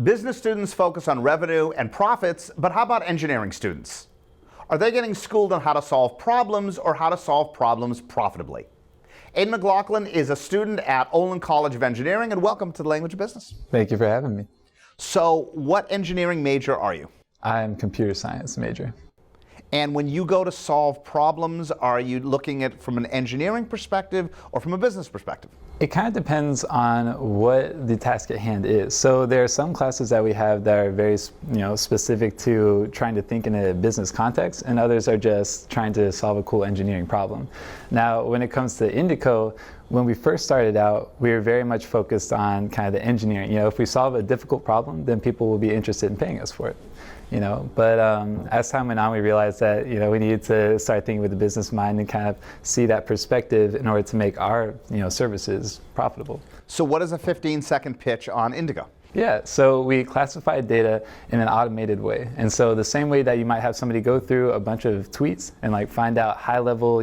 Business students focus on revenue and profits, but how about engineering students? Are they getting schooled on how to solve problems or how to solve problems profitably? Aiden McLaughlin is a student at Olin College of Engineering, and welcome to the Language of Business. Thank you for having me. So, what engineering major are you? I'm computer science major. And when you go to solve problems, are you looking at from an engineering perspective or from a business perspective? It kind of depends on what the task at hand is. So there are some classes that we have that are very, specific to trying to think in a business context, and others are just trying to solve a cool engineering problem. Now, when it comes to Indico, when we first started out, we were very much focused on kind of the engineering. If we solve a difficult problem, then people will be interested in paying us for it. But as time went on, we realized that we needed to start thinking with the business mind and kind of see that perspective in order to make our services profitable. So what is a 15-second pitch on Indigo? Yeah, so we classify data in an automated way. And so the same way that you might have somebody go through a bunch of tweets and find out high level,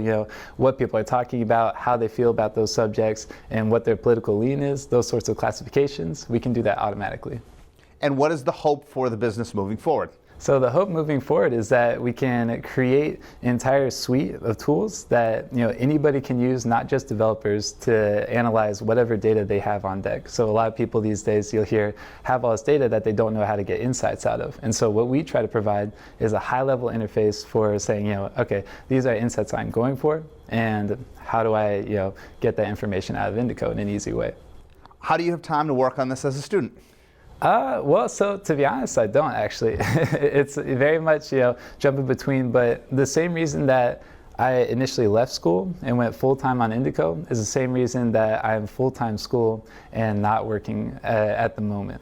what people are talking about, how they feel about those subjects, and what their political lean is, those sorts of classifications, we can do that automatically. And what is the hope for the business moving forward? So the hope moving forward is that we can create an entire suite of tools that anybody can use, not just developers, to analyze whatever data they have on deck. So a lot of people these days you'll hear have all this data that they don't know how to get insights out of. And so what we try to provide is a high-level interface for saying, okay, these are insights I'm going for, and how do I get that information out of Indico in an easy way. How do you have time to work on this as a student? Well, so to be honest, I don't actually. It's very much, jumping between, but the same reason that I initially left school and went full-time on Indico is the same reason that I'm full-time school and not working at the moment.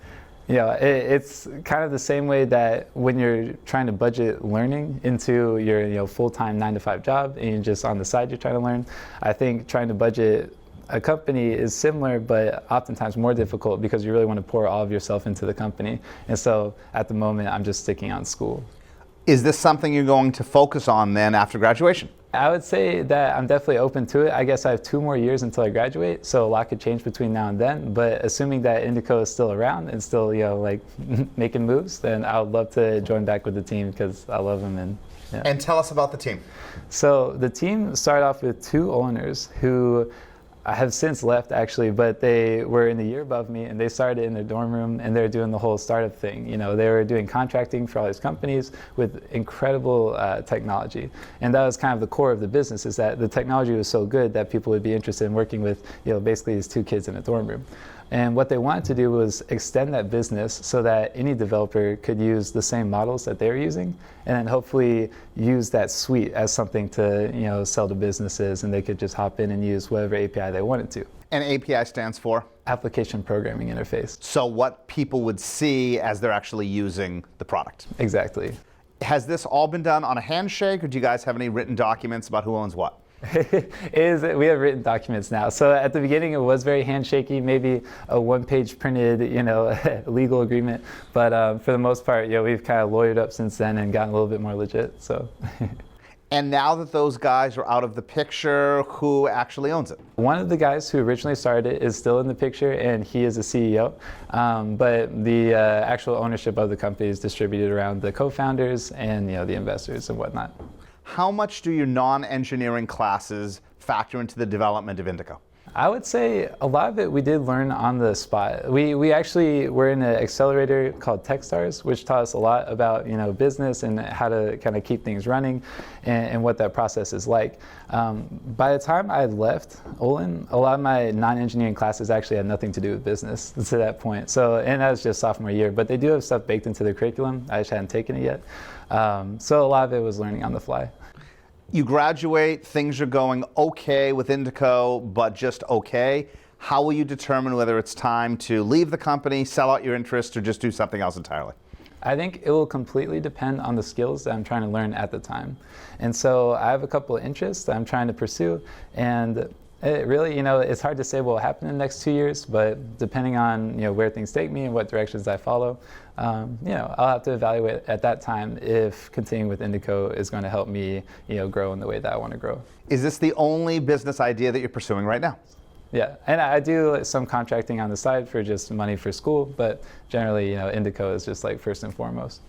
It's kind of the same way that when you're trying to budget learning into your full-time 9-to-5 job and you're just on the side you're trying to learn, I think trying to budget a company is similar, but oftentimes more difficult because you really want to pour all of yourself into the company. And so at the moment, I'm just sticking on school. Is this something you're going to focus on then after graduation? I would say that I'm definitely open to it. I guess I have 2 more years until I graduate, so a lot could change between now and then. But assuming that Indico is still around and still, making moves, then I would love to join back with the team because I love them. And tell us about the team. So the team started off with 2 Oliners who I have since left actually, but they were in the year above me and they started in their dorm room and they're doing the whole startup thing. They were doing contracting for all these companies with incredible technology. And that was kind of the core of the business, is that the technology was so good that people would be interested in working with, basically these 2 kids in a dorm room. And what they wanted to do was extend that business so that any developer could use the same models that they're using, and then hopefully use that suite as something to sell to businesses, and they could just hop in and use whatever API they wanted to. And API stands for? Application Programming Interface. So what people would see as they're actually using the product. Exactly. Has this all been done on a handshake, or do you guys have any written documents about who owns what? We have written documents now. So at the beginning, it was very handshaky, maybe a 1-page printed, legal agreement. But for the most part, we've kind of lawyered up since then and gotten a little bit more legit. So. And now that those guys are out of the picture, who actually owns it? One of the guys who originally started it is still in the picture, and he is a CEO. But the actual ownership of the company is distributed around the co-founders and the investors and whatnot. How much do your non-engineering classes factor into the development of Indico? I would say a lot of it we did learn on the spot. We actually were in an accelerator called Techstars, which taught us a lot about business and how to kind of keep things running and what that process is like. By the time I had left Olin, a lot of my non-engineering classes actually had nothing to do with business to that point. So, and that was just sophomore year, but they do have stuff baked into the curriculum. I just hadn't taken it yet. So a lot of it was learning on the fly. You graduate, things are going okay with Indico, but just okay. How will you determine whether it's time to leave the company, sell out your interest, or just do something else entirely? I think it will completely depend on the skills that I'm trying to learn at the time. And so I have a couple of interests that I'm trying to pursue, and it really, it's hard to say what will happen in the next 2 years, but depending on, where things take me and what directions I follow, I'll have to evaluate at that time if continuing with Indico is going to help me, grow in the way that I want to grow. Is this the only business idea that you're pursuing right now? Yeah, and I do some contracting on the side for just money for school, but generally, Indico is just like first and foremost.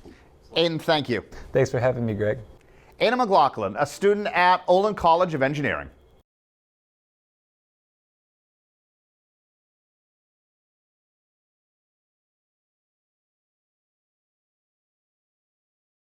Aiden, thank you. Thanks for having me, Greg. Aiden McLaughlin, a student at Olin College of Engineering.